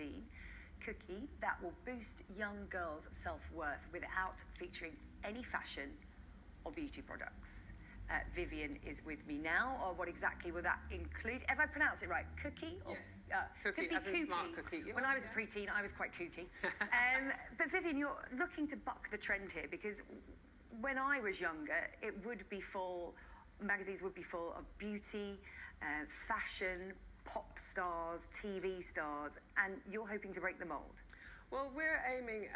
magazine, KOOKIE, that will boost young girls' self-worth without featuring any fashion or beauty products. Vivien is with me now. Or what exactly will that include? Have I pronounced it right? KOOKIE? Yes. KOOKIE, as in smart cookie. When I was a preteen, I was quite kooky. But Vivien, you're looking to buck the trend here, because when I was younger, magazines would be full of beauty, fashion, pop stars, TV stars, and you're hoping to break the mould. Well, we're aiming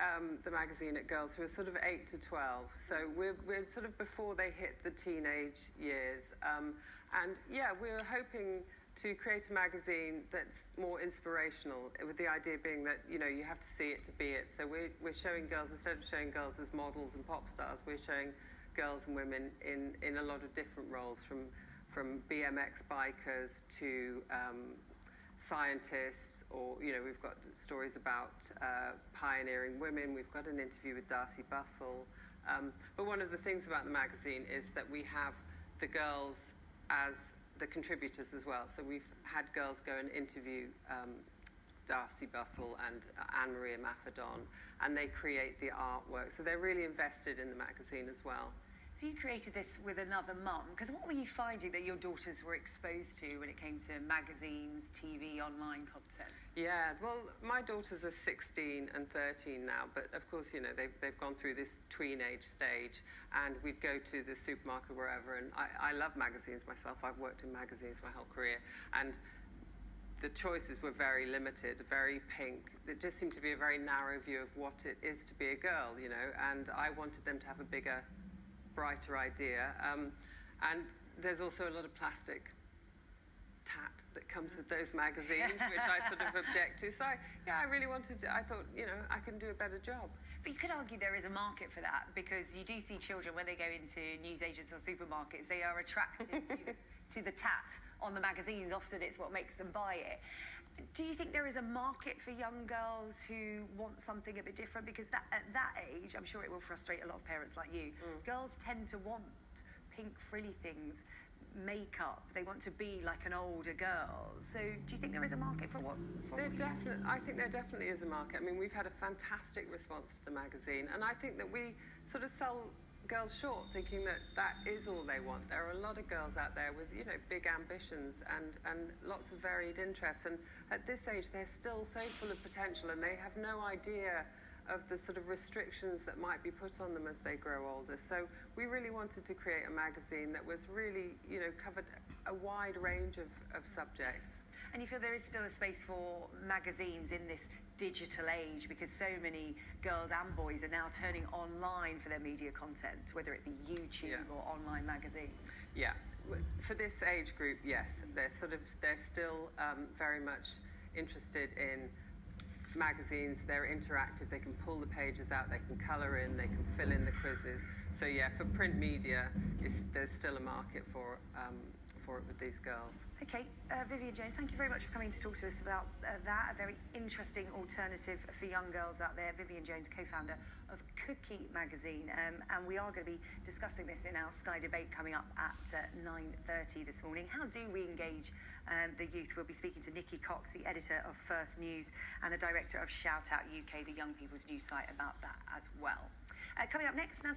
the magazine at girls who are sort of 8 to 12, so we're sort of before they hit the teenage years. And yeah, we're hoping to create a magazine that's more inspirational, with the idea being that, you know, you have to see it to be it. So we're showing girls, instead of showing girls as models and pop stars, we're showing girls and women in a lot of different roles, from BMX bikers to scientists, or, you know, we've got stories about pioneering women. We've got an interview with Darcy Bustle. But one of the things about the magazine is that we have the girls as the contributors as well. So we've had girls go and interview Darcy Bustle and Anne-Marie Maffedon, and they create the artwork. So they're really invested in the magazine as well. So you created this with another mum, because what were you finding that your daughters were exposed to when it came to magazines, TV, online content? Yeah, well, my daughters are 16 and 13 now, but of course, you know, they've gone through this tween age stage, and we'd go to the supermarket, wherever, and I love magazines myself. I've worked in magazines my whole career, and the choices were very limited, very pink. It just seemed to be a very narrow view of what it is to be a girl, you know, and I wanted them to have a bigger, brighter idea. And there's also a lot of plastic tat that comes with those magazines, which I sort of object to. So I really wanted to, I thought, you know, I can do a better job. But you could argue there is a market for that, because you do see children, when they go into newsagents or supermarkets, they are attracted to the tat on the magazines. Often it's what makes them buy it. Do you think there is a market for young girls who want something a bit different? Because at that age, I'm sure it will frustrate a lot of parents like you. Girls tend to want pink frilly things, makeup. They want to be like an older girl. So do you think there is a market for what? I think there definitely is a market. I mean, we've had a fantastic response to the magazine, and I think that we sort of sell girls short, thinking that that is all they want. There are a lot of girls out there with, you know, big ambitions and lots of varied interests, and at this age they're still so full of potential, and they have no idea of the sort of restrictions that might be put on them as they grow older. So we really wanted to create a magazine that was really, you know, covered a wide range of subjects. And you feel there is still a space for magazines in this digital age, because so many girls and boys are now turning online for their media content, whether it be YouTube or online magazines? Yeah, for this age group, yes. They're still very much interested in magazines. They're interactive, they can pull the pages out, they can colour in, they can fill in the quizzes. So yeah, for print media, there's still a market for it with these girls. Okay, Vivien Jones, thank you very much for coming to talk to us about that, a very interesting alternative for young girls out there. Vivien Jones, co-founder of KOOKIE magazine, and we are going to be discussing this in our Sky debate coming up at 9:30 this morning. How do we engage the youth? We'll be speaking to Nikki Cox, the editor of First News and the director of Shout Out UK, the young people's news site, about that as well. Coming up next,